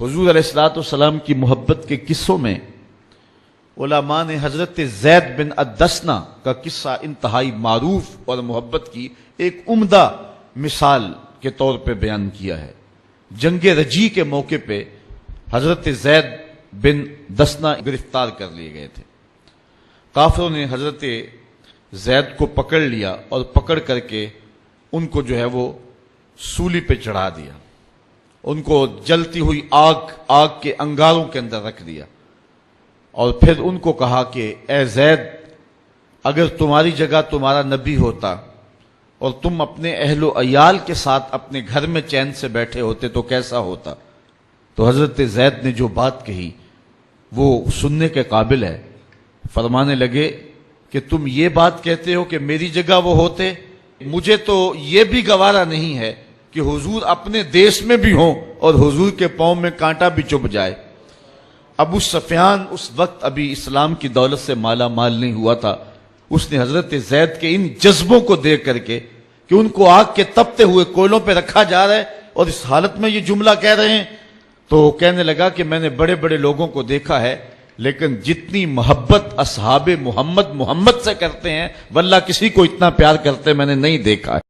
حضور علیہ الصلوۃ والسلام کی محبت کے قصوں میں علماء نے حضرت زید بن الدسنہ کا قصہ انتہائی معروف اور محبت کی ایک عمدہ مثال کے طور پہ بیان کیا ہے۔ جنگ رجی کے موقع پہ حضرت زید بن دسنہ گرفتار کر لیے گئے تھے۔ کافروں نے حضرت زید کو پکڑ لیا اور پکڑ کر کے ان کو جو ہے وہ سولی پہ چڑھا دیا، ان کو جلتی ہوئی آگ کے انگاروں کے اندر رکھ دیا، اور پھر ان کو کہا کہ اے زید، اگر تمہاری جگہ تمہارا نبی ہوتا اور تم اپنے اہل و عیال کے ساتھ اپنے گھر میں چین سے بیٹھے ہوتے تو کیسا ہوتا؟ تو حضرت زید نے جو بات کہی وہ سننے کے قابل ہے۔ فرمانے لگے کہ تم یہ بات کہتے ہو کہ میری جگہ وہ ہوتے، مجھے تو یہ بھی گوارا نہیں ہے کہ حضور اپنے دیش میں بھی ہوں اور حضور کے پاؤں میں کانٹا بھی چبھ جائے۔ ابو سفیان اس وقت ابھی اسلام کی دولت سے مالا مال نہیں ہوا تھا۔ اس نے حضرت زید کے ان جذبوں کو دیکھ کر کے کہ ان کو آگ کے تپتے ہوئے کوئلوں پہ رکھا جا رہا ہے اور اس حالت میں یہ جملہ کہہ رہے ہیں، تو کہنے لگا کہ میں نے بڑے بڑے لوگوں کو دیکھا ہے، لیکن جتنی محبت اصحاب محمد سے کرتے ہیں واللہ کسی کو اتنا پیار کرتے میں نے نہیں دیکھا ہے۔